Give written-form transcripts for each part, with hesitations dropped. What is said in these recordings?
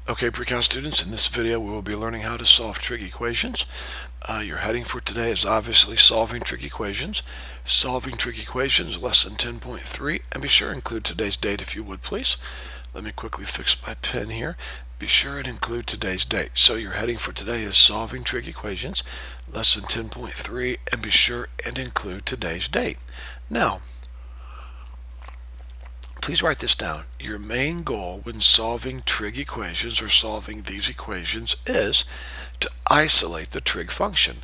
Okay, pre-cal students, in this video we will be learning how to solve trig equations. Your heading for today is obviously solving trig equations. Solving trig equations, lesson 10.3, and be sure to include today's date if you would please. Let me quickly fix my pen here. Be sure and include today's date. So your heading for today is solving trig equations, lesson 10.3, and be sure and include today's date. Now, please write this down. Your main goal when solving trig equations or solving these equations is to isolate the trig function.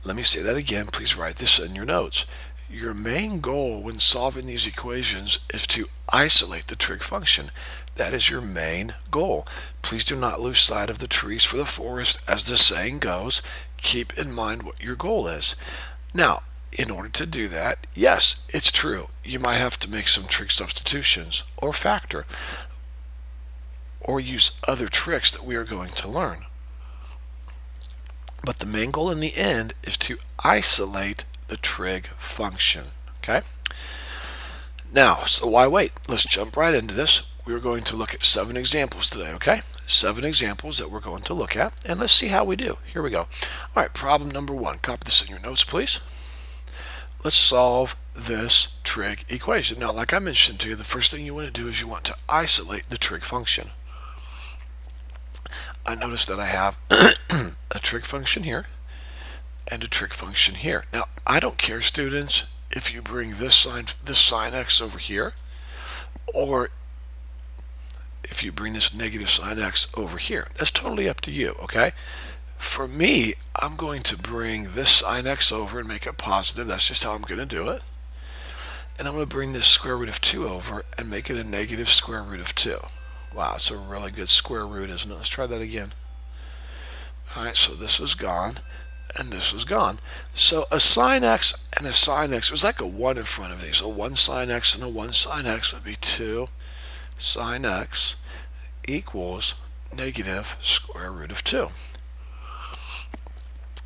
Let me say that again. Please write this in your notes. Your main goal when solving these equations is to isolate the trig function. That is your main goal. Please do not lose sight of the trees for the forest, as the saying goes. Keep in mind what your goal is. Now, in order to do that, yes, it's true. You might have to make some trig substitutions or factor or use other tricks that we are going to learn. But the main goal in the end is to isolate the trig function. Okay? Now, so why wait? Let's jump right into this. We're going to look at 7 examples today, okay? 7 examples that we're going to look at, and let's see how we do. Here we go. All right, problem number 1. Copy this in your notes, please. Let's solve this trig equation. Now, like I mentioned to you, the first thing you want to do is you want to isolate the trig function. I notice that I have a trig function here and a trig function here. Now, I don't care, students, if you bring this sine x over here, or if you bring this negative sine x over here. That's totally up to you, okay? For me, I'm going to bring this sine x over and make it positive. That's just how I'm going to do it. And I'm going to bring this square root of 2 over and make it a negative square root of 2. Wow, it's a really good square root, isn't it? Let's try that again. Alright, so this is gone, and this is gone. So a sine x and a sine x, there's like a 1 in front of these. So 1 sine x and a 1 sine x would be 2 sine x equals negative square root of 2.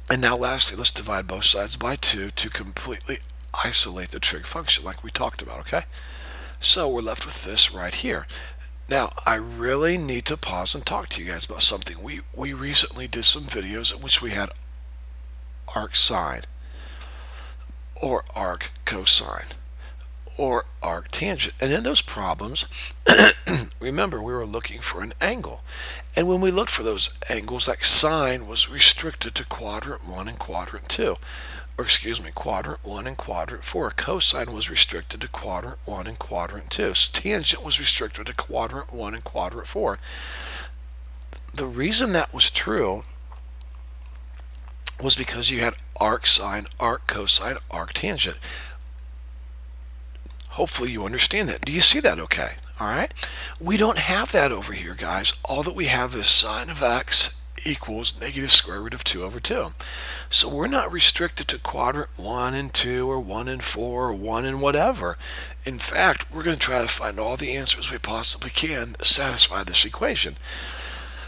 And now lastly, let's divide both sides by 2 to completely isolate the trig function like we talked about, okay? So we're left with this right here. Now, I really need to pause and talk to you guys about something. We recently did some videos in which we had arc sine, or arc cosine, or arc tangent. And in those problems, remember, we were looking for an angle. And when we looked for those angles, like sine was restricted to quadrant 1 and quadrant 2. Or excuse me, quadrant 1 and quadrant 4. Cosine was restricted to quadrant 1 and quadrant 2. Tangent was restricted to quadrant 1 and quadrant 4. The reason that was true was because you had arc sine, arc cosine, arc tangent. Hopefully you understand that. Do you see that okay? All right. We don't have that over here, guys. All that we have is sine of x equals negative square root of 2 over 2. So we're not restricted to quadrant 1 and 2 or 1 and 4 or 1 and whatever. In fact, we're going to try to find all the answers we possibly can that satisfy this equation.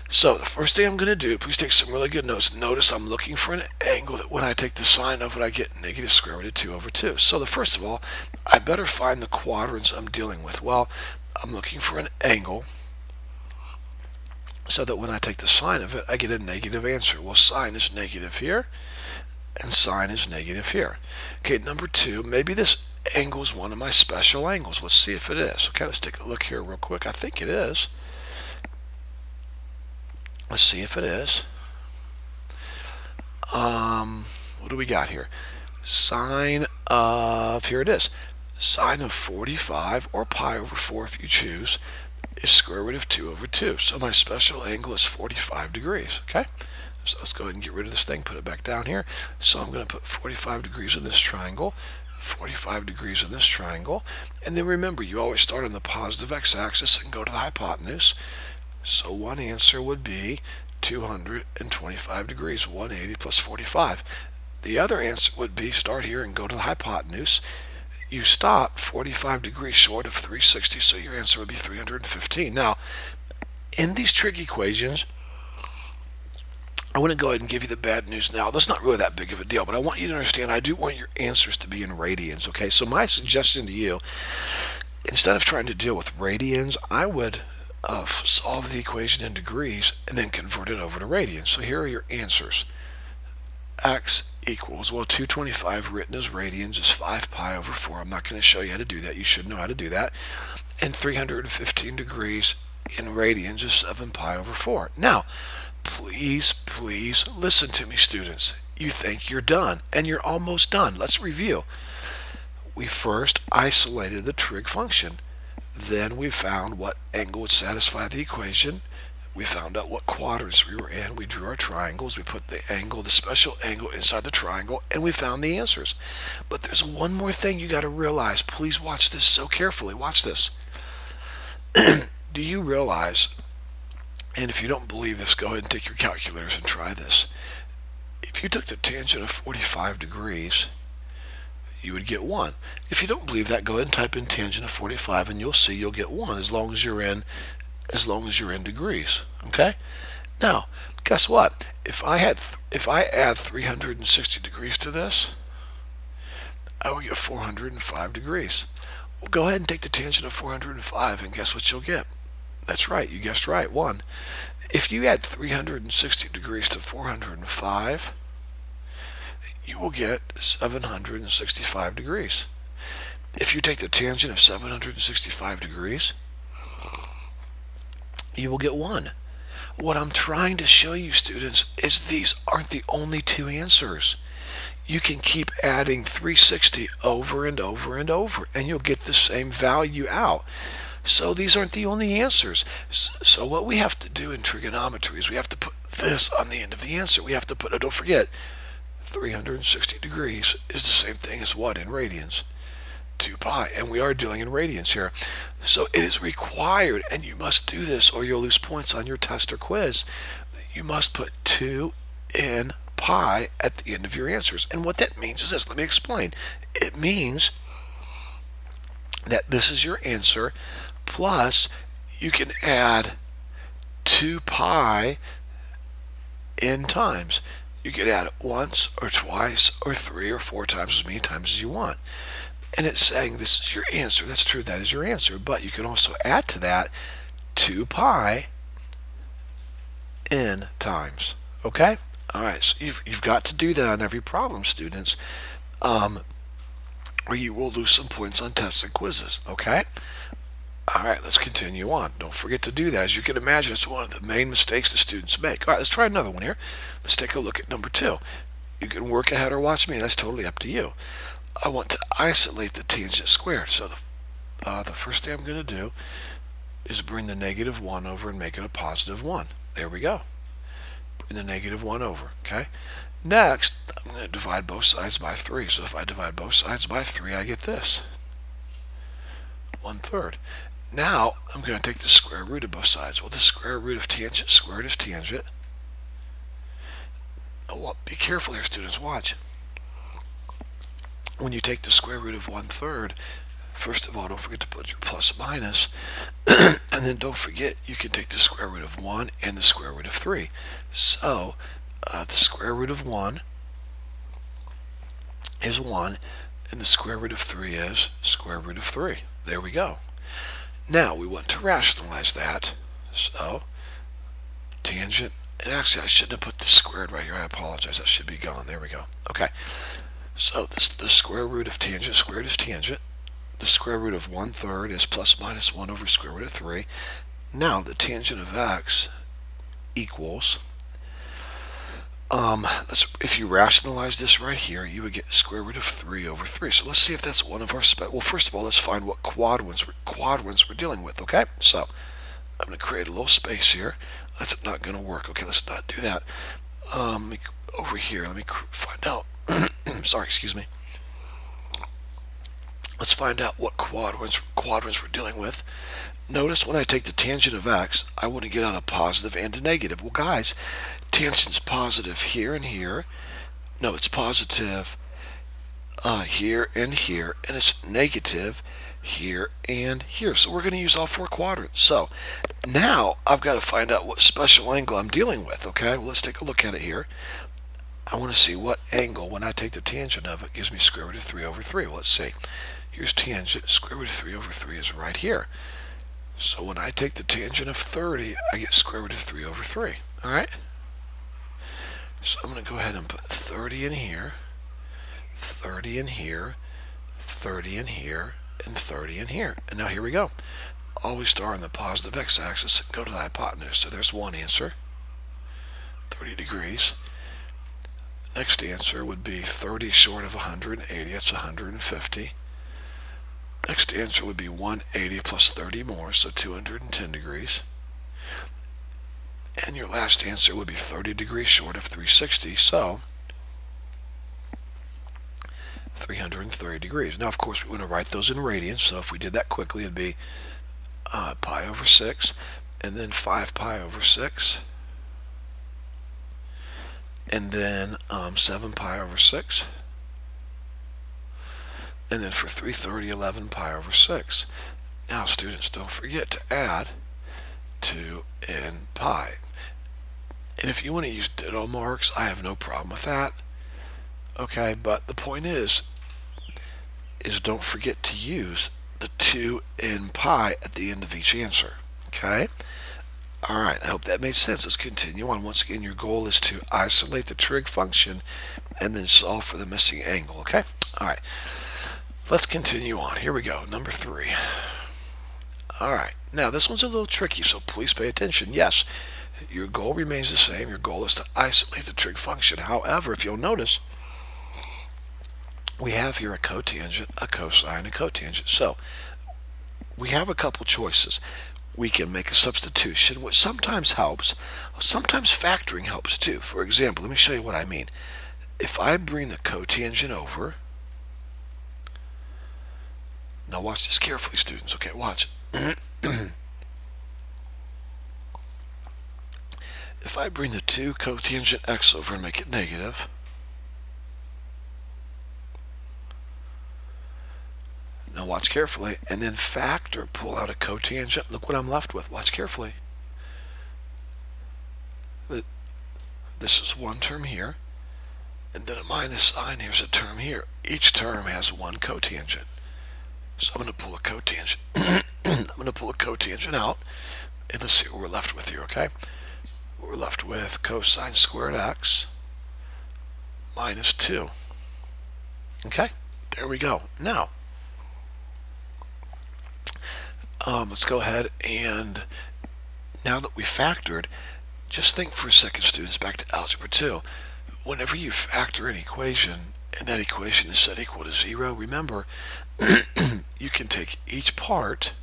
So the first thing I'm going to do, please take some really good notes. Notice I'm looking for an angle that when I take the sine of it, I get negative square root of 2 over 2. So first of all, I better find the quadrants I'm dealing with. Well, I'm looking for an angle so that when I take the sine of it, I get a negative answer. Well, sine is negative here, and sine is negative here. Okay, number 2, maybe this angle is one of my special angles. Let's see if it is. Okay, let's take a look here real quick. I think it is. Let's see if it is. What do we got here? Sine of, here it is. Sine of 45, or pi over 4 if you choose, is square root of 2 over 2. So my special angle is 45 degrees, okay? So let's go ahead and get rid of this thing, put it back down here. So I'm going to put 45 degrees in this triangle, 45 degrees in this triangle, and then remember, you always start on the positive x-axis and go to the hypotenuse. So one answer would be 225 degrees, 180 plus 45. The other answer would be start here and go to the hypotenuse. You stop 45 degrees short of 360, so your answer would be 315. Now, in these trig equations, I want to go ahead and give you the bad news now. That's not really that big of a deal, but I want you to understand I do want your answers to be in radians, okay? So my suggestion to you, instead of trying to deal with radians, I would solve the equation in degrees and then convert it over to radians. So here are your answers. X equals, well, 225 written as radians is 5 pi over 4. I'm not going to show you how to do that. You should know how to do that. And 315 degrees in radians is 7 pi over 4. Now, please listen to me, students. You think you're done, and you're almost done. Let's review. We first isolated the trig function. Then we found what angle would satisfy the equation. We found out what quadrants we were in. We drew our triangles. We put the angle, the special angle, inside the triangle, and we found the answers. But there's one more thing you got to realize. Please watch this so carefully. Watch this. Do you realize, and if you don't believe this, go ahead and take your calculators and try this. If you took the tangent of 45 degrees, you would get 1. If you don't believe that, go ahead and type in tangent of 45 and you'll see you'll get 1 as long as you're in degrees. Okay? Now, guess what? If I add 360 degrees to this, I will get 405 degrees. Well, go ahead and take the tangent of 405 and guess what you'll get? That's right, you guessed right, 1. If you add 360 degrees to 405, you will get 765 degrees. If you take the tangent of 765 degrees, you will get 1. What I'm trying to show you, students, is these aren't the only two answers. You can keep adding 360 over and over and over, and you'll get the same value out. So these aren't the only answers. So what we have to do in trigonometry is we have to put this on the end of the answer. We have to put, don't forget, 360 degrees is the same thing as what in radians? 2 pi, and we are dealing in radians here. So it is required, and you must do this or you'll lose points on your test or quiz. You must put 2 in pi at the end of your answers. And what that means is this. Let me explain. It means that this is your answer, plus you can add 2 pi n times. You can add it once or twice or 3 or 4 times, as many times as you want. And it's saying this is your answer. That's true, that is your answer. But you can also add to that 2 pi n times. Okay? All right, so you've got to do that on every problem, students, or you will lose some points on tests and quizzes. Okay? All right, let's continue on. Don't forget to do that. As you can imagine, it's one of the main mistakes the students make. All right, let's try another one here. Let's take a look at number 2. You can work ahead or watch me. That's totally up to you. I want to isolate the tangent squared. So the first thing I'm going to do is bring the negative 1 over and make it a positive 1. There we go. Bring the negative 1 over. Okay. Next, I'm going to divide both sides by 3. So if I divide both sides by 3, I get this. 1/3. Now, I'm going to take the square root of both sides. Well, the square root of tangent squared is tangent. Oh, well, be careful here, students. Watch. When you take the square root of 1/3, first of all, don't forget to put your plus minus. And then don't forget, you can take the square root of 1 and the square root of 3. So, the square root of 1 is 1, and the square root of 3 is square root of 3. There we go. Now, we want to rationalize that. So, tangent, and actually I shouldn't have put the squared right here. I apologize. That should be gone. There we go. Okay. So, the square root of tangent squared is tangent. The square root of 1/3 is plus minus 1 over square root of 3. Now, the tangent of x equals, if you rationalize this right here, you would get square root of 3 over 3. So let's see if that's one of our, well, first of all, let's find what quadrants we're dealing with, okay? So I'm going to create a little space here. That's not going to work. Okay, let's not do that. Over here, let me find out. Sorry, excuse me. Let's find out what quadrants we're dealing with. Notice when I take the tangent of x, I want to get out a positive and a negative. Well, guys, tangent's positive here and here. No, it's positive here and here, and it's negative here and here. So we're going to use all 4 quadrants. So now I've got to find out what special angle I'm dealing with. Okay, well, let's take a look at it here. I want to see what angle, when I take the tangent of it, gives me square root of 3 over 3. Well, let's see. Here's tangent. Square root of 3 over 3 is right here. So when I take the tangent of 30, I get square root of 3 over 3. All right? So I'm going to go ahead and put 30 in here, 30 in here, 30 in here, and 30 in here. And now here we go. Always start on the positive x-axis and go to the hypotenuse. So there's one answer, 30 degrees. Next answer would be 30 short of 180. That's 150. Next answer would be 180 plus 30 more, so 210 degrees. And your last answer would be 30 degrees short of 360, so 330 degrees. Now, of course, we want to write those in radians, so if we did that quickly, it'd be pi over 6, and then 5 pi over 6, and then 7 pi over 6, and then for 330, 11 pi over 6. Now, students, don't forget to add 2 and pi. And if you want to use ditto marks, I have no problem with that. Okay, but the point is don't forget to use the 2 and pi at the end of each answer. Okay? All right, I hope that made sense. Let's continue on. Once again, your goal is to isolate the trig function and then solve for the missing angle. Okay? All right. Let's continue on. Here we go. Number 3. All right. Now, this one's a little tricky, so please pay attention. Yes, your goal remains the same. Your goal is to isolate the trig function. However, if you'll notice, we have here a cotangent, a cosine, a cotangent. So we have a couple choices. We can make a substitution, which sometimes helps. Sometimes factoring helps too. For example, let me show you what I mean. If I bring the cotangent over, now watch this carefully, students. Okay, watch. If I bring the 2 cotangent x over and make it negative, now watch carefully, and then factor, pull out a cotangent, look what I'm left with. Watch carefully. This is one term here, and then a minus sign, here's a term here. Each term has one cotangent. So I'm going to pull a cotangent. I'm going to pull a cotangent out, and let's see what we're left with here, okay? We're left with cosine squared x minus 2. Okay, there we go. Now, let's go ahead and now that we factored, just think for a second, students, back to algebra 2. Whenever you factor an equation and that equation is set equal to 0, remember, you can take each part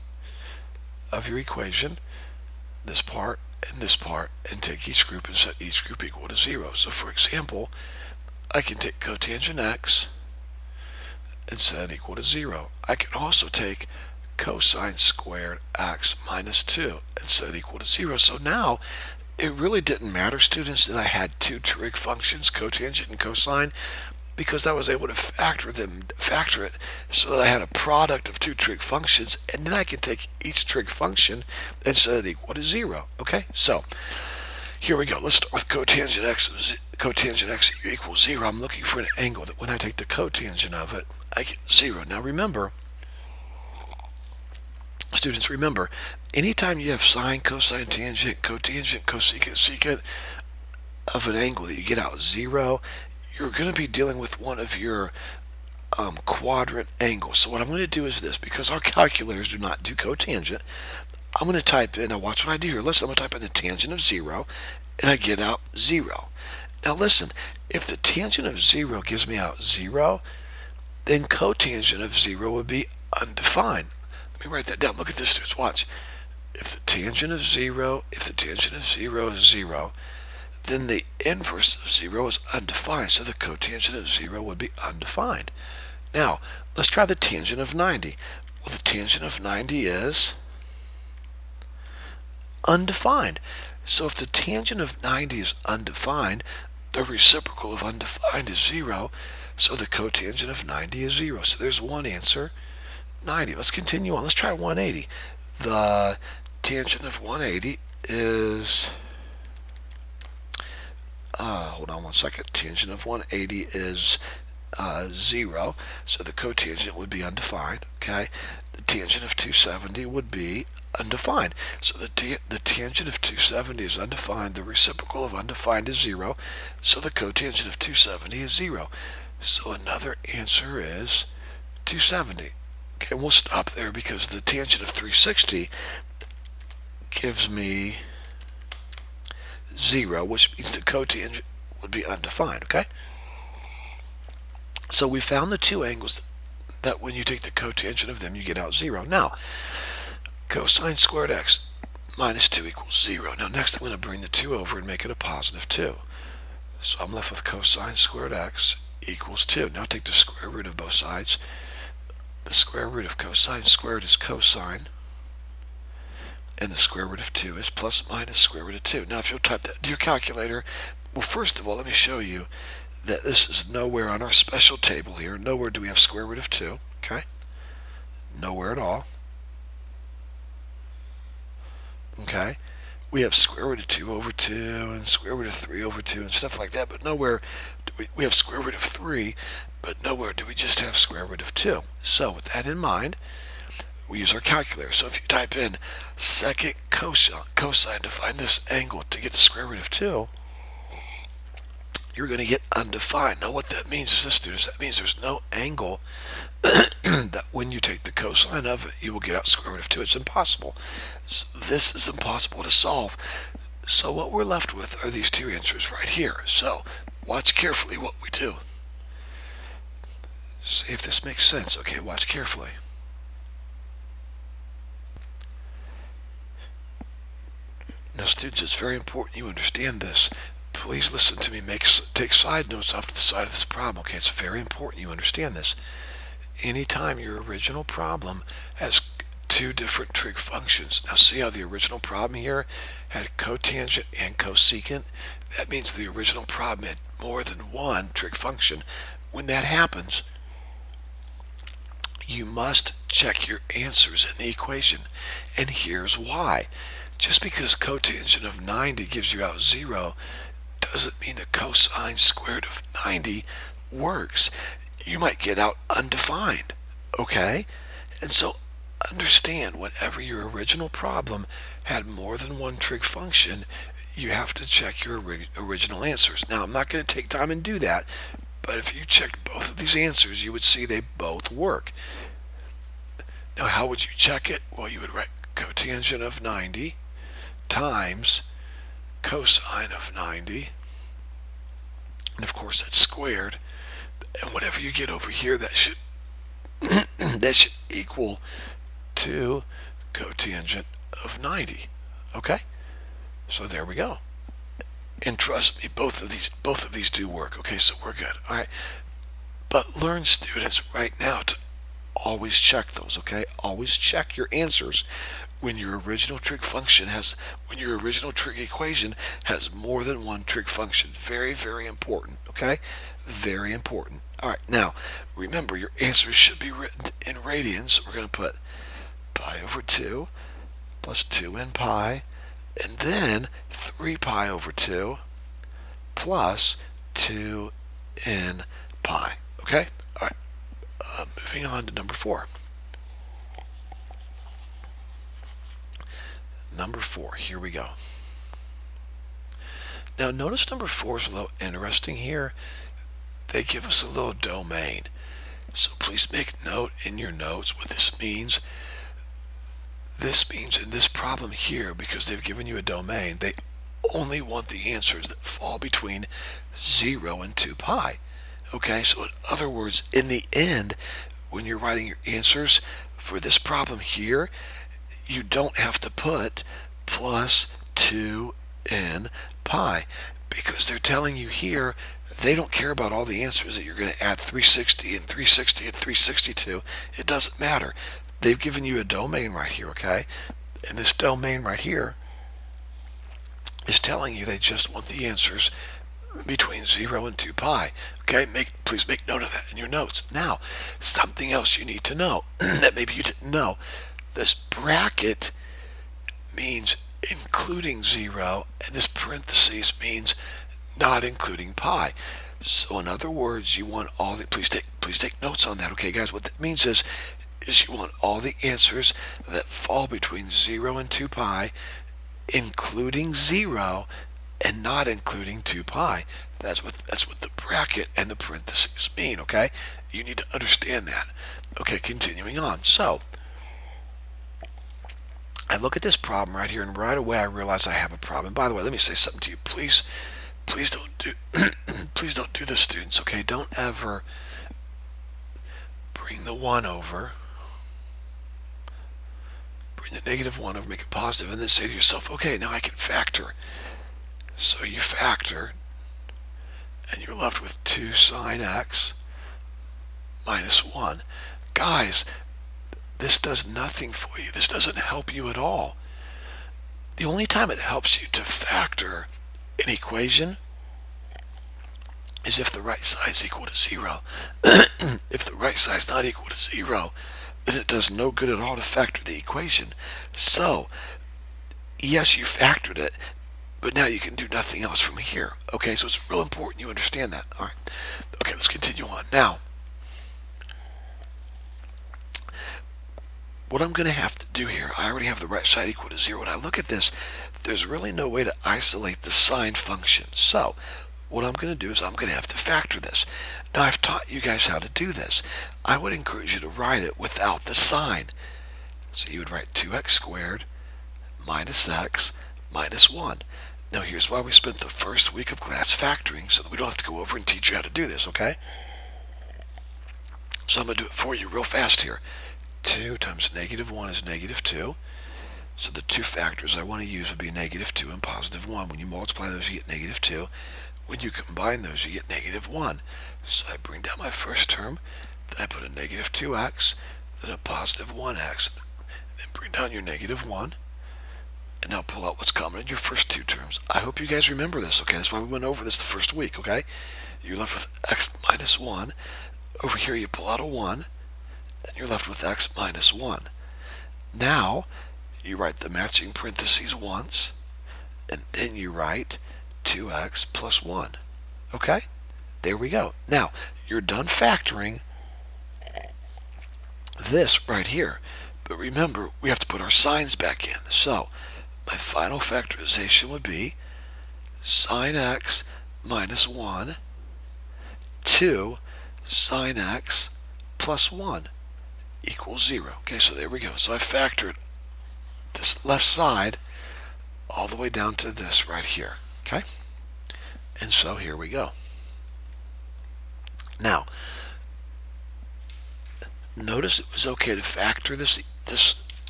of your equation, this part and this part, and take each group and set each group equal to 0. So for example, I can take cotangent x and set it equal to 0. I can also take cosine squared x minus 2 and set it equal to 0. So now it really didn't matter, students, that I had 2 trig functions, cotangent and cosine, because I was able to factor it so that I had a product of 2 trig functions, and then I can take each trig function and set it equal to 0. Okay, so here we go. Let's start with cotangent x. Cotangent x equals 0. I'm looking for an angle that when I take the cotangent of it, I get 0. Now remember, students, remember, anytime you have sine, cosine, tangent, cotangent, cosecant, secant of an angle that you get out 0, you're going to be dealing with one of your quadrant angles. So what I'm going to do is this, because our calculators do not do cotangent, I'm going to type in, now watch what I do here. Listen, I'm going to type in the tangent of 0, and I get out 0. Now listen, if the tangent of 0 gives me out 0, then cotangent of 0 would be undefined. Let me write that down. Look at this, students. Watch. If the tangent of 0 is 0, then the inverse of 0 is undefined, so the cotangent of 0 would be undefined. Now, let's try the tangent of 90. Well, the tangent of 90 is undefined. So if the tangent of 90 is undefined, the reciprocal of undefined is 0, so the cotangent of 90 is 0. So there's one answer, 90. Let's continue on. Let's try 180. The tangent of 180 is... hold on one second. Tangent of 180 is 0, so the cotangent would be undefined, okay? The tangent of 270 would be undefined. So the tangent of 270 is undefined, the reciprocal of undefined is 0, so the cotangent of 270 is 0. So another answer is 270. Okay, we'll stop there because the tangent of 360 gives me 0, which means the cotangent would be undefined, okay? So we found the two angles that when you take the cotangent of them, you get out 0. Now, cosine squared x minus 2 equals 0. Now, next I'm going to bring the 2 over and make it a positive 2. So I'm left with cosine squared x equals 2. Now take the square root of both sides. The square root of cosine squared is cosine, and the square root of 2 is plus minus square root of 2. Now, if you'll type that to your calculator, well, first of all, let me show you that this is nowhere on our special table here. Nowhere do we have square root of 2, okay? Nowhere at all. Okay? We have square root of 2 over 2 and square root of 3 over 2 and stuff like that, but nowhere do we have square root of 3, but nowhere do we just have square root of 2. So with that in mind, we use our calculator. So if you type in second cosine to find this angle to get the square root of 2, you're going to get undefined. Now what that means is this, students. That means there's no angle that when you take the cosine of it, you will get out square root of 2. It's impossible. So this is impossible to solve. So what we're left with are these two answers right here. So watch carefully what we do. See if this makes sense. Okay, watch carefully. Now students, it's very important you understand this. Please listen to me. Take side notes off to the side of this problem. Okay, it's very important you understand this. Anytime your original problem has two different trig functions. Now see how the original problem here had cotangent and cosecant? That means the original problem had more than one trig function. When that happens, you must check your answers in the equation. And here's why. Just because cotangent of 90 gives you out 0 doesn't mean the cosine squared of 90 works. You might get out undefined, okay? And so understand, whenever your original problem had more than one trig function, you have to check your original answers. Now, I'm not going to take time and do that, but if you checked both of these answers, you would see they both work. Now, how would you check it? Well, you would write cotangent of 90 times cosine of 90, and of course that's squared, and whatever you get over here, that should that should equal to cotangent of 90. Okay, so there we go. And trust me, both of these do work. Okay, so we're good. All right, but learn, students, right now to always check those. Okay, always check your answers when your original trig equation has more than one trig function. Very, very important. Okay, very important. All right, now remember your answers should be written in radians. So we're going to put pi over 2 plus 2n pi, and then 3 pi over 2 plus 2n pi. Okay, all right. Moving on to number 4. Number 4, here we go. Now notice number 4 is a little interesting here. They give us a little domain. So please make note in your notes what this means. This means in this problem here, because they've given you a domain, they only want the answers that fall between 0 and 2 pi. Okay, so in other words, in the end, when you're writing your answers for this problem here, you don't have to put plus 2n pi, because they're telling you here they don't care about all the answers that you're going to add 360 and 360 and 362. It doesn't matter. They've given you a domain right here, okay? And this domain right here is telling you they just want the answers between 0 and 2 pi. Okay, please make note of that in your notes. Now, something else you need to know that maybe you didn't know. This bracket means including 0, and this parentheses means not including pi. So in other words, you want all the, please take notes on that, okay guys? What that means is you want all the answers that fall between 0 and 2 pi, including 0 and not including 2 pi. That's what the bracket and the parentheses mean, okay? You need to understand that. Okay, continuing on. So I look at this problem right here, and right away I realize I have a problem. And by the way, let me say something to you. Please don't do please don't do this, students, okay? Don't ever bring the 1 over, bring the negative 1 over, make it positive, and then say to yourself, okay, now I can factor. So you factor, and you're left with 2 sine x minus 1. Guys, this does nothing for you. This doesn't help you at all. The only time it helps you to factor an equation is if the right side is equal to 0. If the right side is not equal to 0, then it does no good at all to factor the equation. So, yes, you factored it, but now you can do nothing else from here. Okay, so it's real important you understand that. All right. Okay, let's continue on. Now, what I'm going to have to do here, I already have the right side equal to 0. When I look at this, there's really no way to isolate the sine function. So what I'm going to do is I'm going to have to factor this. Now, I've taught you guys how to do this. I would encourage you to write it without the sign. So you would write 2x squared minus x minus 1. Now, here's why we spent the first week of class factoring, so that we don't have to go over and teach you how to do this, okay? So I'm going to do it for you real fast here. 2 times negative 1 is negative 2. So the two factors I want to use would be negative 2 and positive 1. When you multiply those, you get negative 2. When you combine those, you get negative 1. So I bring down my first term, then I put a negative 2x, then a positive 1x, then bring down your negative 1, and now pull out what's common in your first two terms. I hope you guys remember this, okay? That's why we went over this the first week, okay? You're left with x minus 1. Over here, you pull out a 1, and you're left with x minus 1. Now, you write the matching parentheses once, and then you write 2x plus 1. Okay? There we go. Now, you're done factoring this right here. But remember, we have to put our signs back in. So, my final factorization would be sine x minus 1, 2 sine x plus 1 equals 0. Okay, so there we go. So I factored this left side all the way down to this right here. Okay? And so here we go. Now, notice it was okay to factor this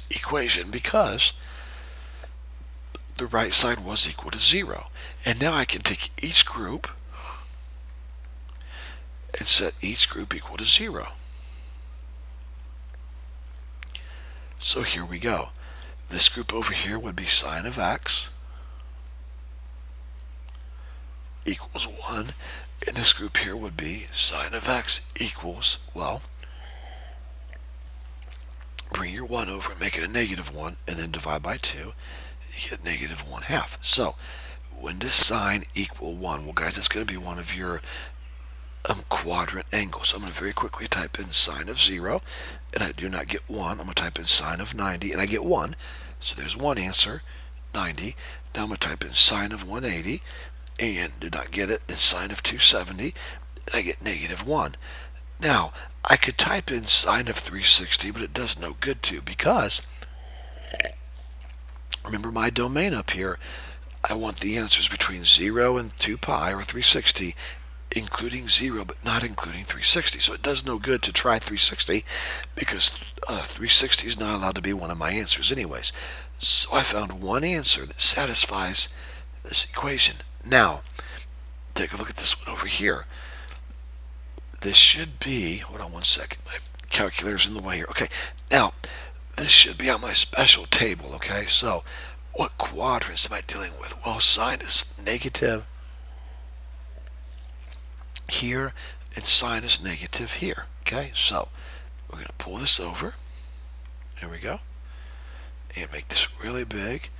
equation because the right side was equal to 0. And now I can take each group and set each group equal to 0. So here we go. This group over here would be sine of x equals 1. And this group here would be sine of x equals, well, bring your 1 over and make it a negative 1, and then divide by 2. You get negative 1/2. So when does sine equal 1? Well, guys, it's going to be one of your quadrant angles. So I'm going to very quickly type in sine of 0, and I do not get 1. I'm going to type in sine of 90, and I get 1. So there's one answer, 90. Now I'm going to type in sine of 180, and do not get it. And sine of 270, and I get negative 1. Now, I could type in sine of 360, but it does no good too, because remember my domain up here, I want the answers between 0 and 2 pi, or 360, including 0 but not including 360. So it does no good to try 360 because 360 is not allowed to be one of my answers anyways. So I found one answer that satisfies this equation. Now, take a look at this one over here. This should be, hold on one second, my calculator's in the way here. Okay, now, this should be on my special table, okay? So, what quadrants am I dealing with? Well, sine is negative here, and sine is negative here, okay? So, we're going to pull this over. There we go. And make this really big,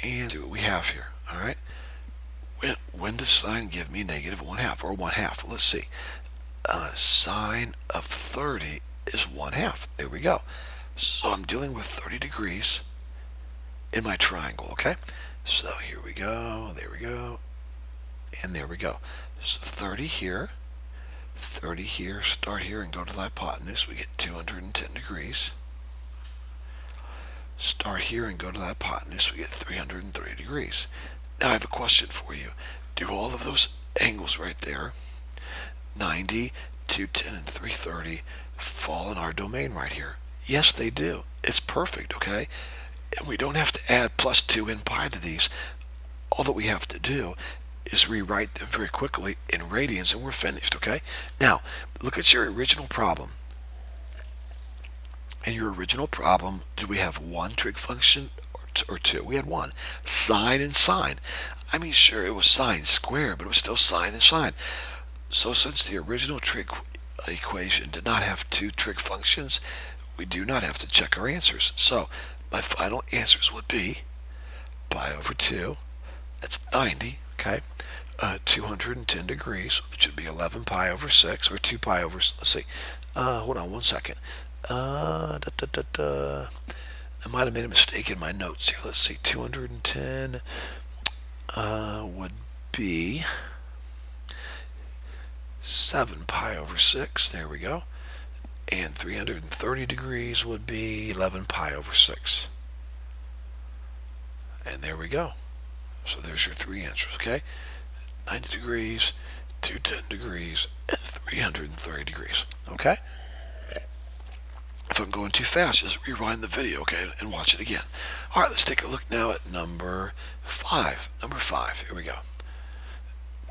and see what we have here, all right? When does sine give me negative 1/2 or 1/2? Let's see. Sine of 30 is 1/2. There we go. So I'm dealing with 30 degrees in my triangle, okay? So here we go, there we go, and there we go. So 30 here, 30 here, start here and go to the hypotenuse. We get 210 degrees. Start here and go to the hypotenuse. We get 330 degrees. Now I have a question for you. Do all of those angles right there, 90, 210, and 330, fall in our domain right here? Yes, they do. It's perfect, okay? And we don't have to add plus 2 in pi to these. All that we have to do is rewrite them very quickly in radians and we're finished, okay? Now, look at your original problem. In your original problem, did we have one trig function or two? We had one. Sine and sine. I mean, sure, it was sine squared, but it was still sine and sine. So since the original trig equation did not have two trig functions, we do not have to check our answers. So my final answers would be pi over 2, that's 90, okay? 210 degrees, which would be 11 pi over 6, or 2 pi over, let's see, hold on one second. I might have made a mistake in my notes here. Let's see, 210 would be 7 pi over 6, there we go. And 330 degrees would be 11 pi over 6. And there we go. So there's your three answers, okay? 90 degrees, 210 degrees, and 330 degrees, okay? If I'm going too fast, just rewind the video, okay, and watch it again. All right, let's take a look now at number 5. Number 5, here we go.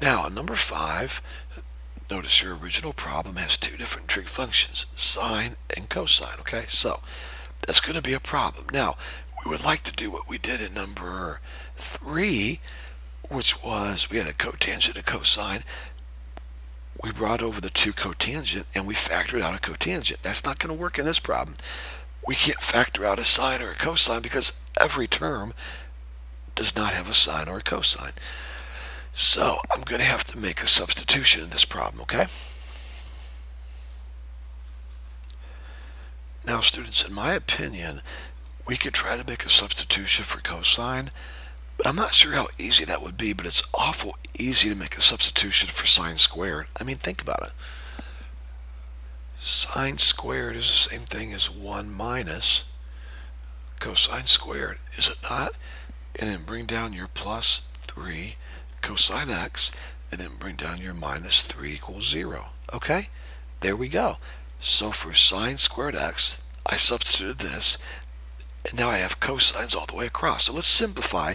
Now, number 5, notice your original problem has two different trig functions, sine and cosine, okay? So that's going to be a problem. Now, we would like to do what we did in number 3, which was we had a cotangent and a cosine. We brought over the two cotangent and we factored out a cotangent. That's not going to work in this problem. We can't factor out a sine or a cosine because every term does not have a sine or a cosine. So I'm going to have to make a substitution in this problem, okay? Now, students, in my opinion, we could try to make a substitution for cosine, but I'm not sure how easy that would be, but it's awful easy to make a substitution for sine squared. I mean, think about it. Sine squared is the same thing as 1 minus cosine squared, is it not? And then bring down your plus 3 cosine x, and then bring down your minus 3 equals 0. Okay? There we go. So for sine squared x, I substituted this, and now I have cosines all the way across. So let's simplify,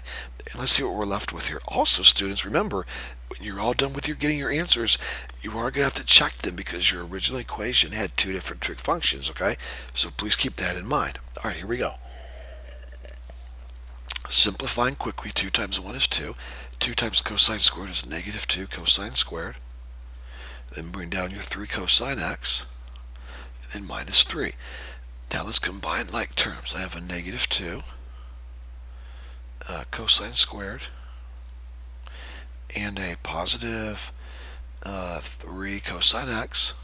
and let's see what we're left with here. Also, students, remember, when you're all done with getting your answers, you are going to have to check them because your original equation had two different trig functions, okay? So please keep that in mind. All right, here we go. Simplifying quickly, 2 times 1 is 2. 2 times cosine squared is negative 2 cosine squared. Then bring down your 3 cosine x, and then minus 3. Now let's combine like terms. I have a negative 2 cosine squared and a positive 3 cosine x,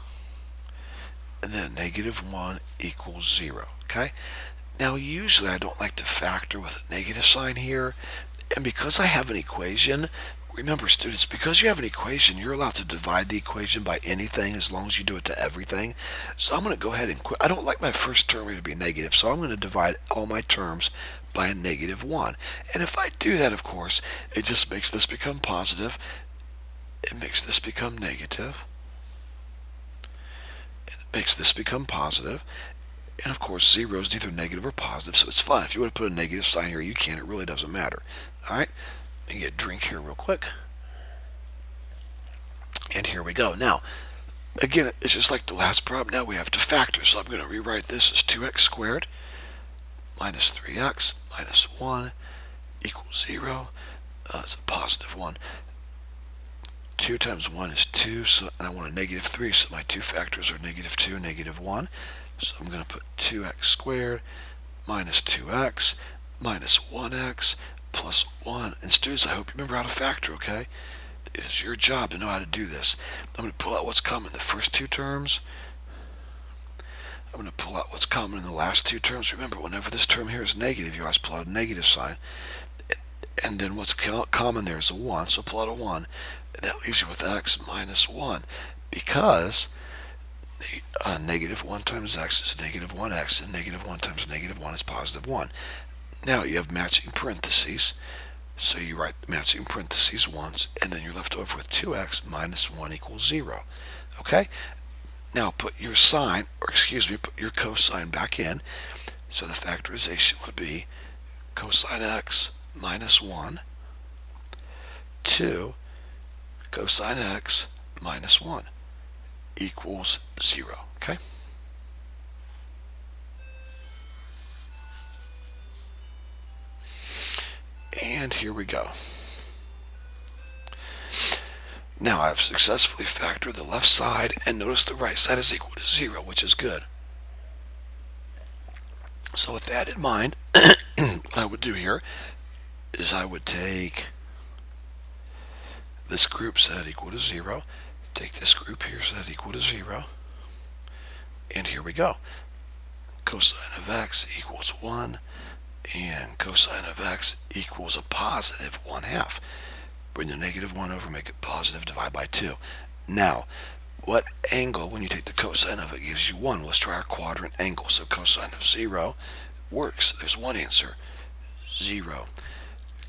and then negative 1 equals 0. Okay? Now usually I don't like to factor with a negative sign here, and because I have an equation, remember students, because you have an equation, you're allowed to divide the equation by anything as long as you do it to everything. So I'm going to go ahead and quit. I don't like my first term to be negative, so I'm going to divide all my terms by a negative 1. And if I do that, of course, it just makes this become positive. It makes this become negative. And it makes this become positive. And of course, 0 is neither negative or positive, so it's fine. If you want to put a negative sign here, you can. It really doesn't matter. All right? Let me get a drink here real quick. And here we go. Now, again, it's just like the last problem. Now we have to factor. So I'm going to rewrite this as 2x squared minus 3x minus 1 equals 0. It's a positive 1. 2 times 1 is 2, so, and I want a negative 3, so my two factors are negative 2 and negative 1. So I'm going to put 2x squared minus 2x minus 1x plus 1. And students, I hope you remember how to factor, okay? It is your job to know how to do this. I'm going to pull out what's common in the first two terms. I'm going to pull out what's common in the last two terms. Remember, whenever this term here is negative, you always pull out a negative sign. And then what's common there is a 1, so pull out a 1. And that leaves you with x minus 1. Because negative 1 times x is negative 1x, and negative 1 times negative 1 is positive 1. Now you have matching parentheses, so you write matching parentheses once, and then you're left over with 2x minus 1 equals 0. Okay? Now put your sign, or excuse me, put your cosine back in. So the factorization would be cosine x minus 1 to cosine x minus 1 equals 0. Okay? And here we go. Now I've successfully factored the left side, and notice the right side is equal to 0, which is good. So with that in mind, what I would do here is I would take this group set equal to 0, take this group here set equal to 0, and here we go. Cosine of x equals 1, and cosine of x equals a positive 1/2. Bring the negative 1 over, make it positive, divide by 2. Now, what angle, when you take the cosine of it, gives you 1? Let's try our quadrant angle. So cosine of 0 works. There's one answer, 0.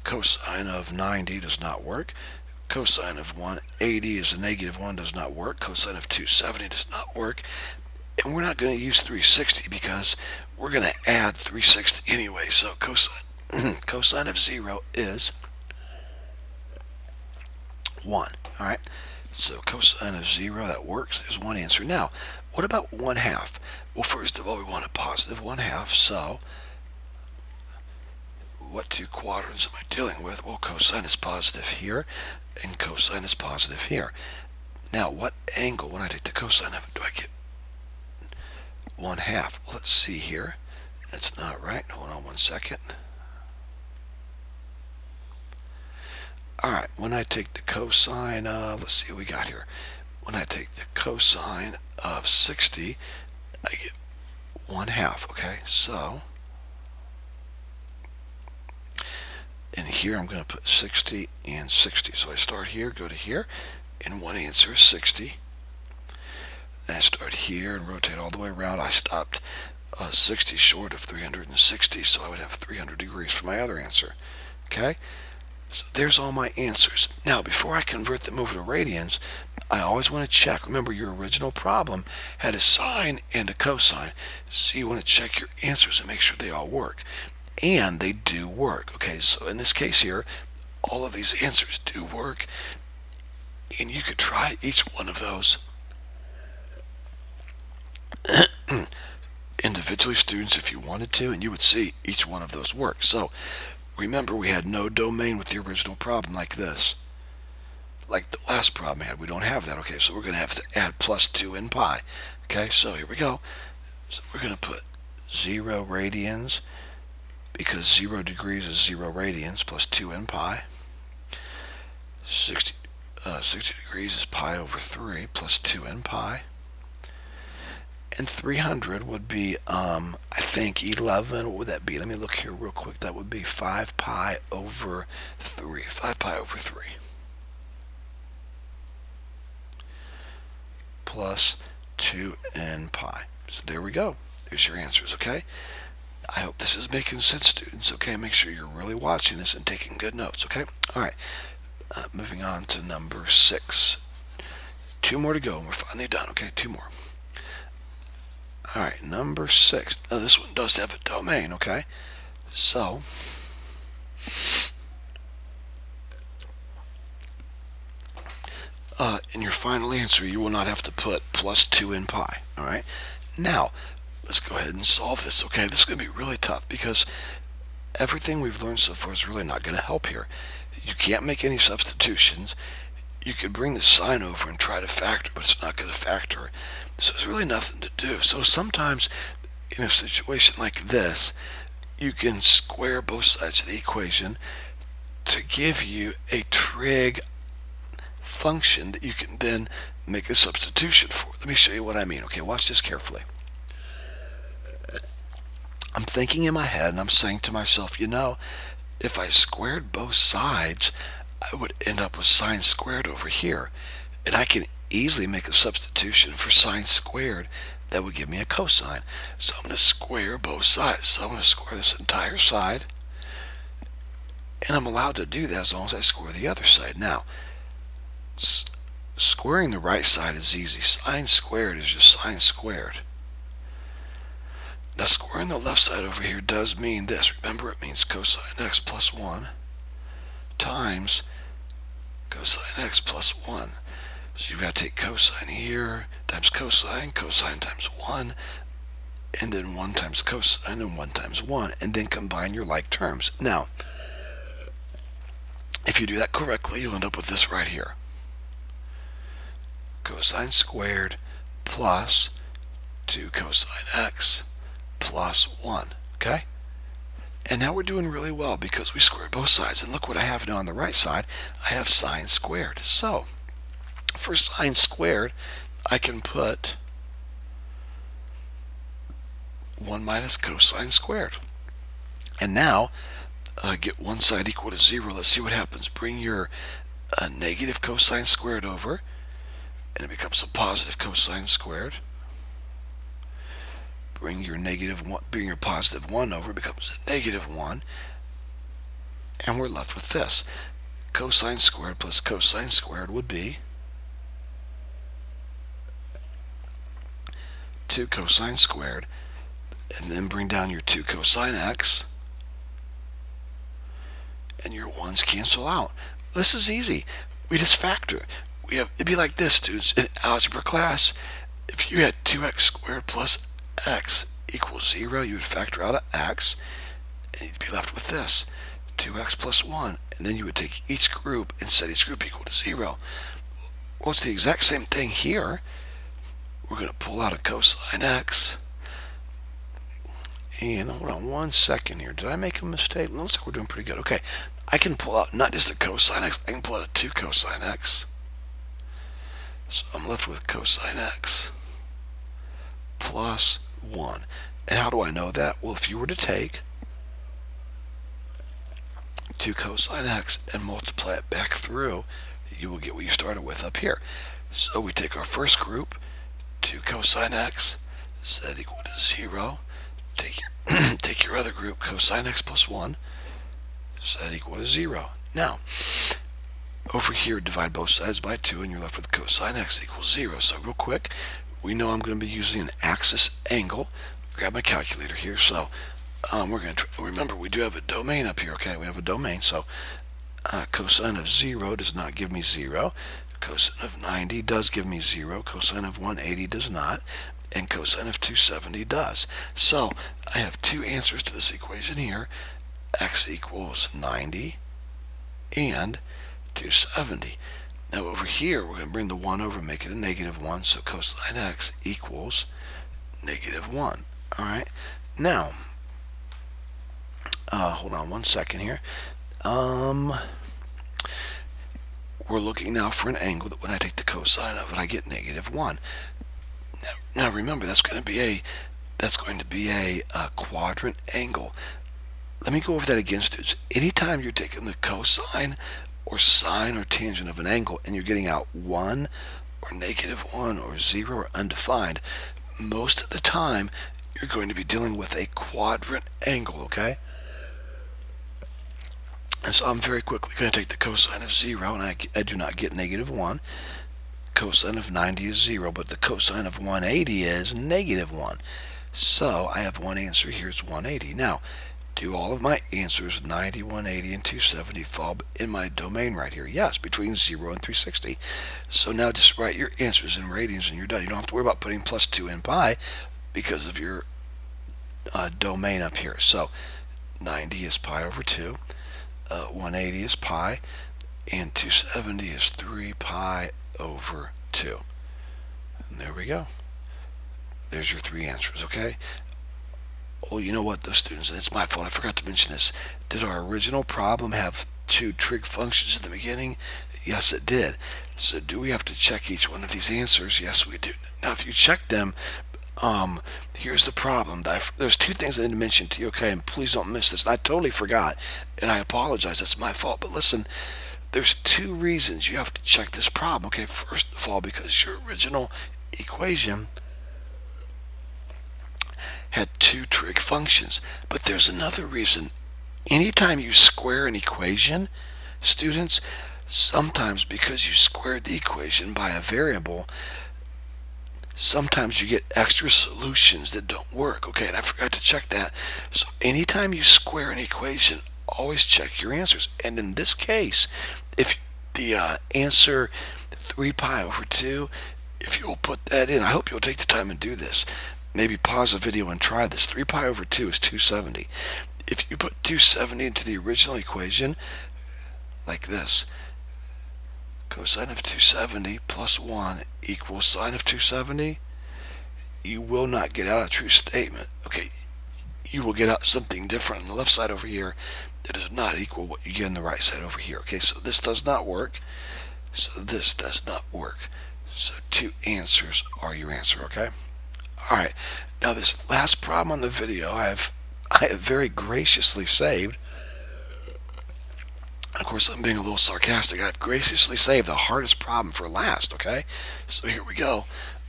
Cosine of 90 does not work. Cosine of 180 is a negative 1, does not work. Cosine of 270 does not work. And we're not going to use 360 because we're going to add 360 anyway. So cosine of 0 is 1. Alright, so cosine of 0, that works. There's one answer. Now, what about 1/2? Well, first of all, we want a positive 1/2, so what two quadrants am I dealing with? Well, cosine is positive here, and cosine is positive here. Now, what angle, when I take the cosine of it, do I get 1/2? Well, let's see here. That's not right. Hold on one second. Alright, when I take the cosine of, let's see what we got here. When I take the cosine of 60, I get 1/2, okay? So, and here I'm going to put 60 and 60. So I start here, go to here, and one answer is 60. And I start here and rotate all the way around. I stopped 60 short of 360, so I would have 300 degrees for my other answer. Okay? So there's all my answers. Now, before I convert them over to radians, I always want to check. Remember, your original problem had a sine and a cosine. So you want to check your answers and make sure they all work. And they do work. Okay, so in this case here, all of these answers do work. And you could try each one of those individually, students, if you wanted to, and you would see each one of those work. So remember, we had no domain with the original problem like this. Like the last problem had. We don't have that. Okay, so we're going to have to add plus 2 in pi. Okay, so here we go. So we're going to put 0 radians, because 0 degrees is 0 radians, plus 2 in pi. 60 degrees is pi over 3, plus 2 in pi. And 300 would be, I think, 11. What would that be? Let me look here real quick. That would be 5 pi over 3. 5 pi over 3. Plus 2n pi. So there we go. There's your answers, okay? I hope this is making sense, students, okay? Make sure you're really watching this and taking good notes, okay? All right. Moving on to number 6. 2 more to go, and we're finally done, okay? 2 more. All right, number 6. Now, this one does have a domain, okay? So, in your final answer, you will not have to put plus 2 in pi, all right? Now, let's go ahead and solve this, okay? This is going to be really tough because everything we've learned so far is really not going to help here. You can't make any substitutions. You could bring the sign over and try to factor, but it's not going to factor. So there's really nothing to do. So sometimes in a situation like this, you can square both sides of the equation to give you a trig function that you can then make a substitution for. Let me show you what I mean. Okay, watch this carefully. I'm thinking in my head and I'm saying to myself, if I squared both sides, I would end up with sine squared over here. And I can easily make a substitution for sine squared that would give me a cosine. So I'm going to square both sides. So I'm going to square this entire side. And I'm allowed to do that as long as I square the other side. Now, squaring the right side is easy. Sine squared is just sine squared. Now squaring the left side over here does mean this. Remember, it means cosine x plus 1 times cosine x plus 1. So you've got to take cosine here times cosine, cosine times 1, and then 1 times cosine and 1 times 1, and then combine your like terms. Now, if you do that correctly, you'll end up with this right here. Cosine squared plus 2 cosine x plus 1. Okay? And now we're doing really well because we squared both sides. And look what I have now on the right side. I have sine squared. So, for sine squared, I can put 1 minus cosine squared. And now, get one side equal to 0. Let's see what happens. Bring your negative cosine squared over, and it becomes a positive cosine squared. Bring your positive 1 over, it becomes a negative 1. And we're left with this. Cosine squared plus cosine squared would be 2 cosine squared. And then bring down your 2 cosine x. And your 1's cancel out. This is easy. We just factor. It'd be like this, students. In algebra class, if you had 2x squared plus x equals 0, you would factor out an x, and you'd be left with this, 2x plus 1. And then you would take each group and set each group equal to 0. Well, it's the exact same thing here. We're going to pull out a cosine x. And hold on one second here. Did I make a mistake? Looks like we're doing pretty good. Okay, I can pull out not just a cosine x, I can pull out a 2 cosine x. So I'm left with cosine x plus 1. And how do I know that? Well, if you were to take 2 cosine x and multiply it back through, you will get what you started with up here. So we take our first group, 2 cosine x, set equal to 0. Take your other group, cosine x plus 1, set equal to 0. Now, over here, divide both sides by 2, and you're left with cosine x equals 0. So real quick, we know I'm going to be using an axis angle. Grab my calculator here. So we're going to remember we do have a domain up here. Okay, we have a domain. So cosine of 0 does not give me 0. Cosine of 90 does give me 0. Cosine of 180 does not. And cosine of 270 does. So I have two answers to this equation here. X equals 90 and 270. Now over here, we're going to bring the 1 over and make it a negative 1. So cosine x equals negative 1. All right. Now, hold on one second here. We're looking now for an angle that when I take the cosine of it, I get negative 1. Now remember, that's going to be a quadrant angle. Let me go over that again, students. Anytime you're taking the cosine or sine or tangent of an angle and you're getting out 1 or negative 1 or 0 or undefined, most of the time you're going to be dealing with a quadrant angle, okay? And so I'm very quickly going to take the cosine of 0, and I do not get negative 1. Cosine of 90 is 0, but the cosine of 180 is negative 1. So I have one answer here, it's 180. Now, do all of my answers, 90, 180, and 270, fall in my domain right here? Yes, between 0 and 360. So now just write your answers in radians and you're done. You don't have to worry about putting plus 2 in pi because of your domain up here. So 90 is pi over 2, 180 is pi, and 270 is 3 pi over 2. And there we go. There's your three answers, okay? Oh, you know what, though, students, and it's my fault, I forgot to mention this. Did our original problem have two trig functions at the beginning? Yes, it did. So do we have to check each one of these answers? Yes, we do. Now, if you check them, here's the problem. There's two things I need to mention to you, okay? And please don't miss this. I totally forgot, and I apologize. That's my fault. But listen, there's two reasons you have to check this problem, okay? First of all, because your original equation had two trig functions. But there's another reason. Anytime you square an equation, students, sometimes because you squared the equation by a variable, sometimes you get extra solutions that don't work, okay? And I forgot to check that. So anytime you square an equation, always check your answers. And in this case, if the answer 3 pi over 2, if you'll put that in, I hope you'll take the time and do this. Maybe pause the video and try this. 3 pi over 2 is 270. If you put 270 into the original equation, like this, cosine of 270 plus 1 equals sine of 270, you will not get out a true statement. Okay, you will get out something different on the left side over here that does not equal what you get on the right side over here. Okay, so this does not work. So this does not work. So two answers are your answer, okay? Alright, now this last problem on the video I have very graciously saved. Of course, I'm being a little sarcastic. I've graciously saved the hardest problem for last, okay? So here we go.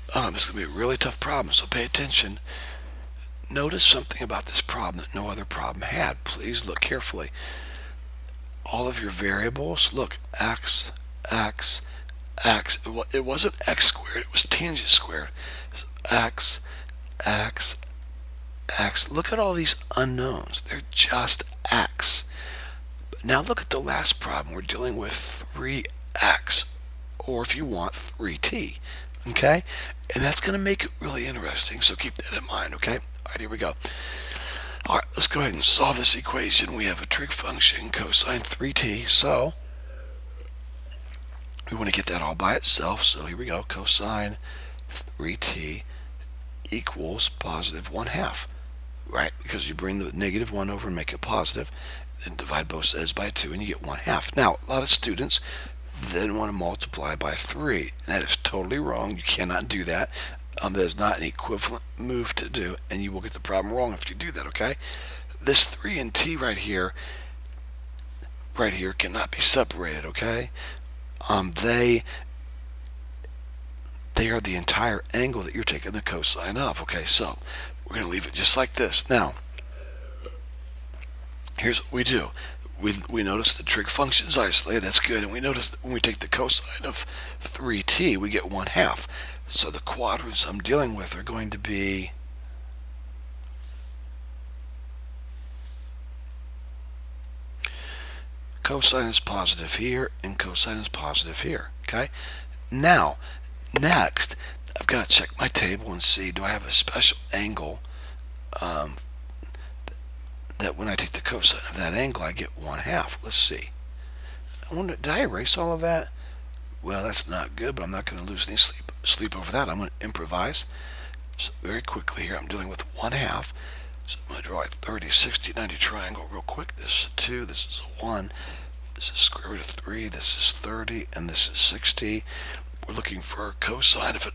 This is going to be a really tough problem, so pay attention. Notice something about this problem that no other problem had. Please look carefully. All of your variables, look, x, x, x. It wasn't x squared, it was tangent squared. So x, x, x. Look at all these unknowns. They're just x. Now look at the last problem. We're dealing with 3x, or if you want, 3t, okay? And that's going to make it really interesting, so keep that in mind, okay? All right, here we go. All right, let's go ahead and solve this equation. We have a trig function, cosine 3t, so we want to get that all by itself, so here we go. Cosine 3t equals positive 1/2, right? Because you bring the negative 1 over and make it positive, then divide both sides by 2 and you get 1/2. Now, a lot of students then want to multiply by 3. That is totally wrong. You cannot do that. That is not an equivalent move to do, and you will get the problem wrong if you do that, okay? This 3 and t right here cannot be separated, okay? They are the entire angle that you're taking the cosine of, okay? So we're going to leave it just like this. Now, here's what we do. We notice the trig function is isolated. That's good. And we notice that when we take the cosine of 3t, we get 1/2. So the quadrants I'm dealing with are going to be cosine is positive here and cosine is positive here, okay? Now, next, I've got to check my table and see, do I have a special angle that when I take the cosine of that angle, I get 1/2. Let's see. I wonder, did I erase all of that? Well, that's not good, but I'm not going to lose any sleep over that. I'm going to improvise. So very quickly here, I'm dealing with 1/2. So I'm going to draw a 30, 60, 90 triangle real quick. This is 2, this is a 1, this is square root of 3, this is 30, and this is 60. We're looking for cosine of an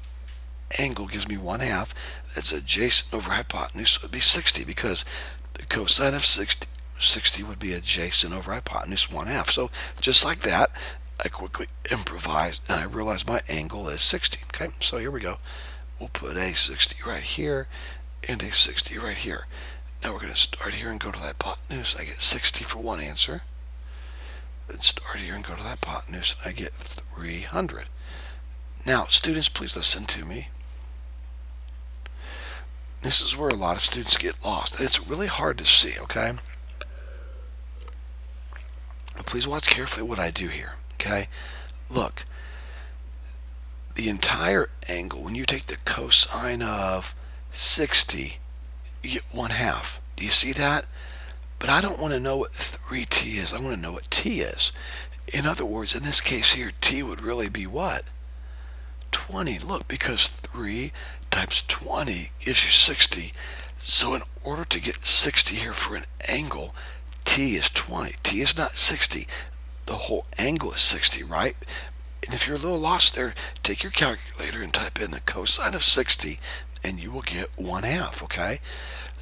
angle gives me 1/2. That's adjacent over hypotenuse, so it would be 60 because the cosine of 60 would be adjacent over hypotenuse 1/2. So just like that, I quickly improvised and I realized my angle is 60. Okay, so here we go. We'll put a 60 right here and a 60 right here. Now we're going to start here and go to the hypotenuse. I get 60 for one answer. Then start here and go to the hypotenuse and I get 300. Now, students, please listen to me. This is where a lot of students get lost. And it's really hard to see, okay? Please watch carefully what I do here, okay? Look, the entire angle, when you take the cosine of 60, you get 1/2. Do you see that? But I don't want to know what 3t is. I want to know what t is. In other words, in this case here, t would really be what? 20. Look, because 3 times 20 gives you 60. So in order to get 60 here for an angle, t is 20. T is not 60. the whole angle is 60, right? And if you're a little lost there, take your calculator and type in the cosine of 60 and you will get 1/2, okay?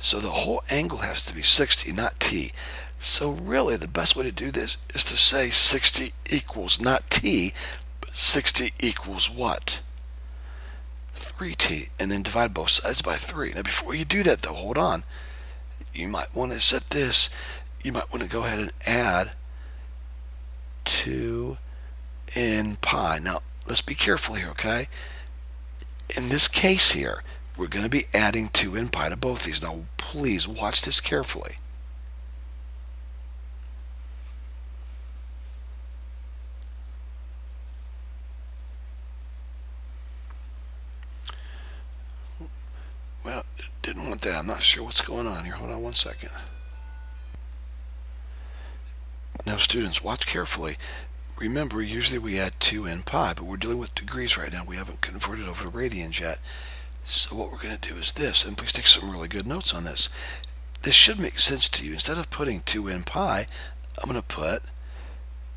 So the whole angle has to be 60, not t. So really the best way to do this is to say 60 equals not t, but 60 equals what? 3t, and then divide both sides by 3. Now before you do that though, hold on. You might want to set this, you might want to go ahead and add 2 in pi. Now let's be careful here, okay? In this case here, we're going to be adding 2 in pi to both these. Now please watch this carefully. Well, didn't want that. I'm not sure what's going on here. Hold on one second. Now students, watch carefully. Remember, usually we add 2 in pi, but we're dealing with degrees right now. We haven't converted over to radians yet. So what we're going to do is this, and please take some really good notes on this. This should make sense to you. Instead of putting 2 in pi, I'm going to put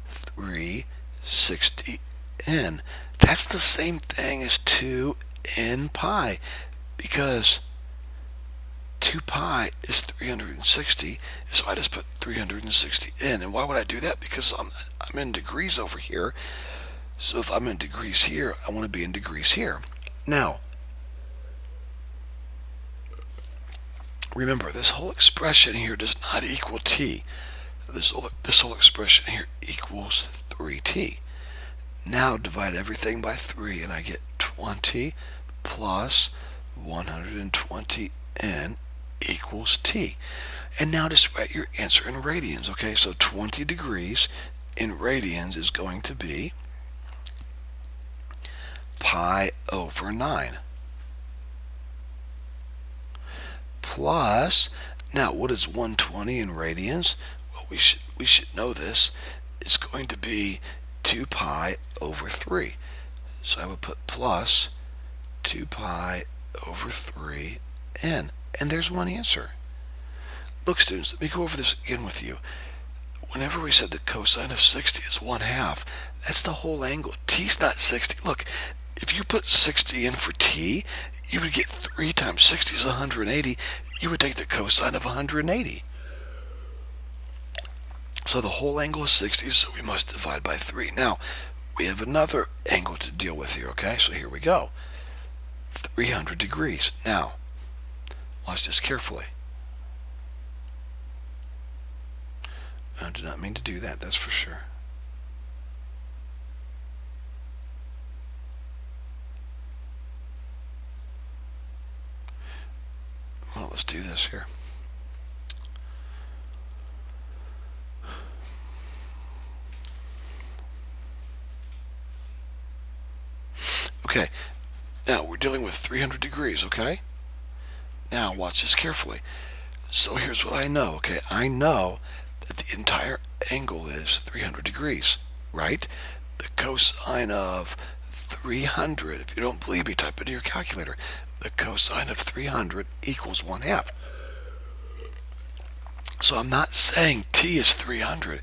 360n. That's the same thing as 2 in pi, because 2 pi is 360, so I just put 360 in. And why would I do that? Because I'm in degrees over here. So if I'm in degrees here, I want to be in degrees here. Now, remember, this whole expression here does not equal t. This whole expression here equals 3t. Now divide everything by 3, and I get 20 plus 120n equals t. And now just write your answer in radians, okay? So 20 degrees in radians is going to be pi over 9. Plus, now what is 120 in radians? Well, we should know this. It's going to be 2 pi over 3. So I would put plus 2 pi over 3n. And there's one answer. Look, students, let me go over this again with you. Whenever we said the cosine of 60 is 1/2, that's the whole angle. T's not 60. Look, if you put 60 in for t, you would get 3 times 60 is 180. You would take the cosine of 180. So the whole angle is 60, so we must divide by 3. Now, we have another angle to deal with here, okay? So here we go. 300 degrees. Now, watch this carefully. I did not mean to do that, that's for sure. Well, let's do this here. Okay, now we're dealing with 300 degrees, okay? Now watch this carefully. So here's what I know, okay? I know that the entire angle is 300 degrees, right? The cosine of 300, if you don't believe me, type it into your calculator. The cosine of 300 equals 1/2. So I'm not saying t is 300.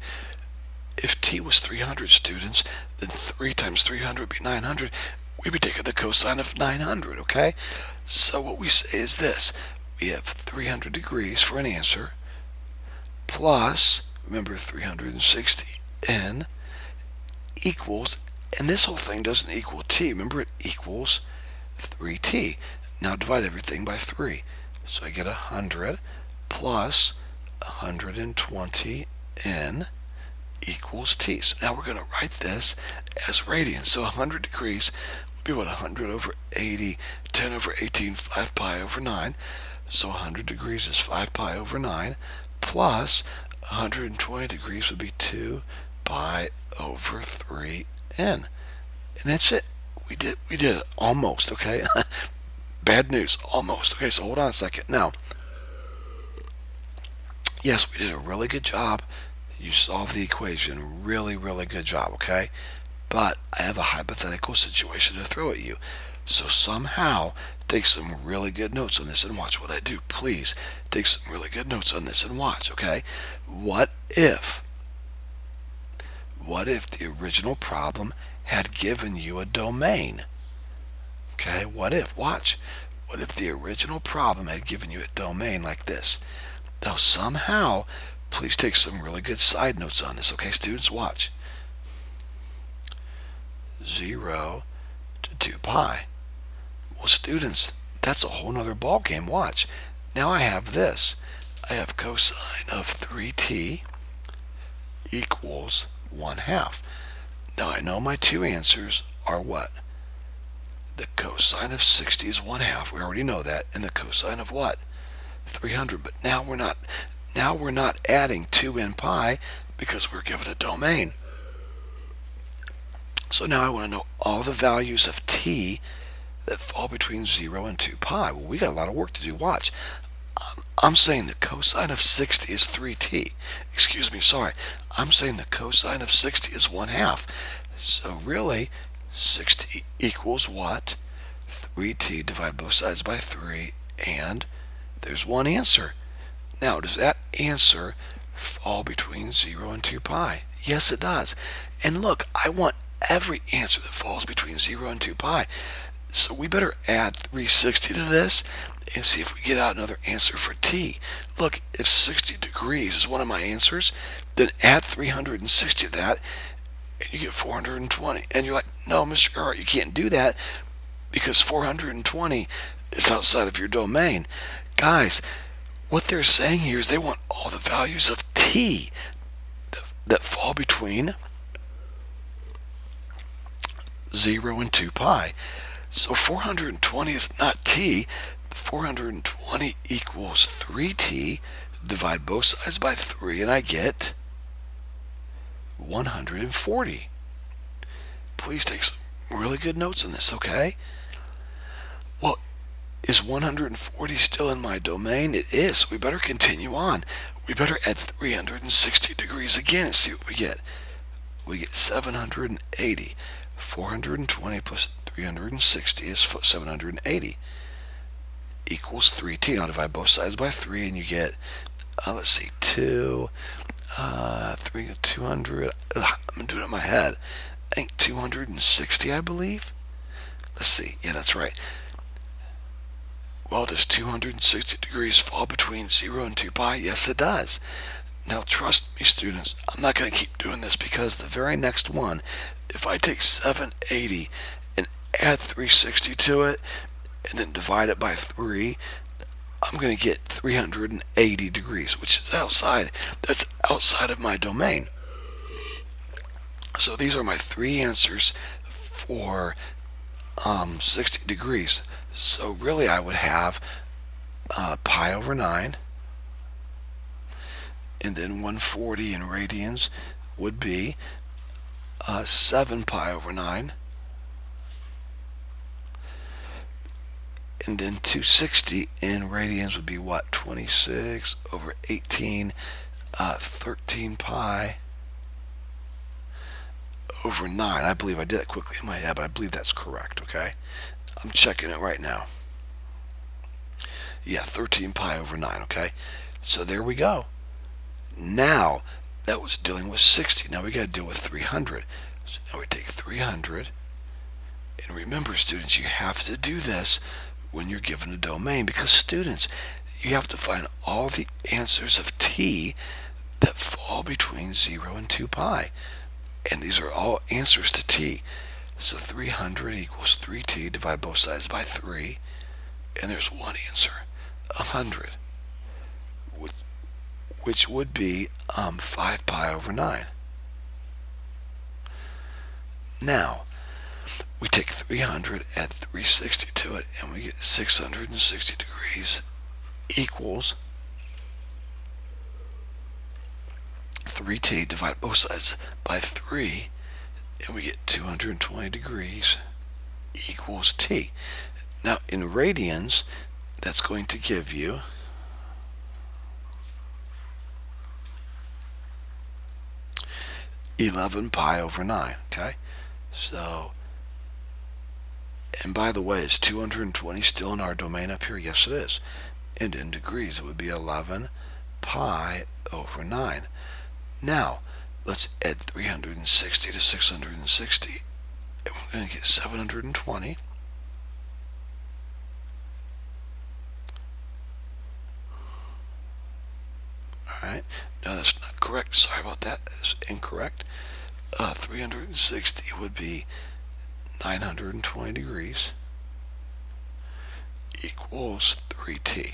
If t was 300, students, then 3 times 300 would be 900. We'd be taking the cosine of 900, okay? So what we say is this. We have 300 degrees for an answer, plus, remember, 360n equals, and this whole thing doesn't equal t. Remember, it equals 3t. Now divide everything by 3. So I get 100 plus 120n equals t. So now we're going to write this as radians. So 100 degrees would be what? 100 over 80, 10 over 18, 5 pi over 9. So 100 degrees is 5 pi over 9, plus 120 degrees would be 2 pi over 3n. And that's it. We did it. Almost, okay? Bad news. Almost. Okay, so hold on a second. Now, yes, we did a really good job. You solved the equation. Really, really good job, okay? But I have a hypothetical situation to throw at you. So somehow, take some really good notes on this and watch what I do. Please, take some really good notes on this and watch, okay? What if what if the original problem had given you a domain? Okay, what if? Watch. What if the original problem had given you a domain like this? Now, somehow, please take some really good side notes on this. Okay, students, watch. 0 to 2 pi. Well, students, that's a whole nother ball game. Watch. Now I have this. I have cosine of 3t equals 1/2. Now I know my two answers are what? The cosine of 60 is 1/2. We already know that. And the cosine of what? 300. But now we're not adding 2 in pi because we're given a domain. So now I want to know all the values of t that fall between 0 and 2 pi. Well, we got a lot of work to do. Watch. I'm saying the cosine of 60 is 3t. Excuse me, sorry. I'm saying the cosine of 60 is 1/2. So really, 60 equals what? 3t divided both sides by 3, and there's one answer. Now, does that answer fall between 0 and 2 pi? Yes, it does. And look, I want every answer that falls between 0 and 2 pi. So we better add 360 to this and see if we get out another answer for t. Look, if 60 degrees is one of my answers, then add 360 to that, and you get 420. And you're like, no, Mr. Earl, you can't do that because 420 is outside of your domain. Guys, what they're saying here is they want all the values of t that fall between 0 and 2 pi. So 420 is not t. 420 equals 3t. Divide both sides by 3, and I get 140. Please take some really good notes on this, okay? Well, is 140 still in my domain? It is. We better continue on. We better add 360 degrees again and see what we get. We get 780. 420 plus 360 is 780 equals 3t. Now divide both sides by 3 and you get, let's see, 2, 3, 200. I'm doing it in my head. I think 260, I believe. Let's see. Yeah, that's right. Well, does 260 degrees fall between 0 and 2 pi? Yes, it does. Now, trust me, students, I'm not going to keep doing this because the very next one, if I take 780 and add 360 to it and then divide it by 3, I'm going to get 380 degrees, which is outside. That's outside of my domain. So these are my three answers for 60 degrees. So really I would have pi over 9, and then 140 in radians would be 7 pi over 9, and then 260 in radians would be what? 26 over 18, 13 pi over 9. I believe I did that quickly in my head, but I believe that's correct, okay? I'm checking it right now. Yeah, 13 pi over 9, okay? So there we go. Now, that was dealing with 60. Now we got to deal with 300. So now we take 300. And remember, students, you have to do this when you're given a domain because, students, you have to find all the answers of t that fall between 0 and 2 pi. And these are all answers to t. So 300 equals 3t. Divide both sides by 3. And there's one answer, 100. Which would be 5 pi over 9. Now, we take 300, add 360 to it, and we get 660 degrees equals 3t. Divide both sides by 3, and we get 220 degrees equals t. Now, in radians, that's going to give you 11 pi over 9, okay? So, and by the way, is 220 still in our domain up here? Yes, it is. And in degrees, it would be 11 pi over 9. Now, Let's add 360 to 660, and we're going to get 720. Alright, no, that's not correct. Sorry about that. That is incorrect. 360 would be 920 degrees equals 3t.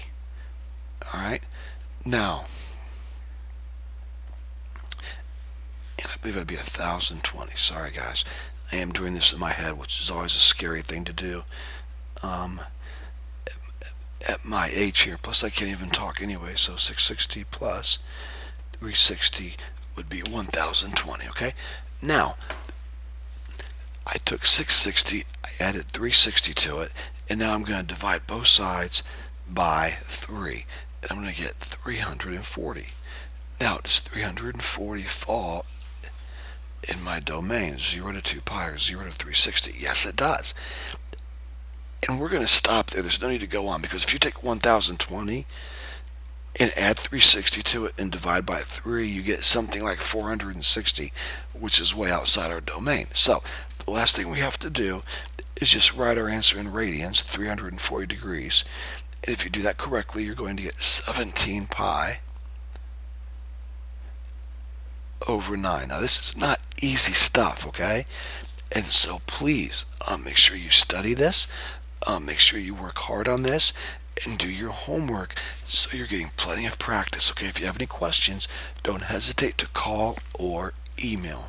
Alright, now, and I believe it'd be 1020. Sorry, guys. I am doing this in my head, which is always a scary thing to do. Um, at my age here, plus I can't even talk anyway, so 660 plus 360 would be 1020, okay? Now, I took 660, I added 360 to it, and now I'm going to divide both sides by 3, and I'm going to get 340. Now, does 340 fall in my domain, 0 to 2 pi or 0 to 360? Yes, it does. And we're going to stop there. There's no need to go on, because if you take 1020 and add 360 to it and divide by 3, you get something like 460, which is way outside our domain. So the last thing we have to do is just write our answer in radians, 340 degrees. And if you do that correctly, you're going to get 17 pi over 9. Now, this is not easy stuff, okay? And so please make sure you study this. Make sure you work hard on this and do your homework so you're getting plenty of practice, okay? If you have any questions, don't hesitate to call or email.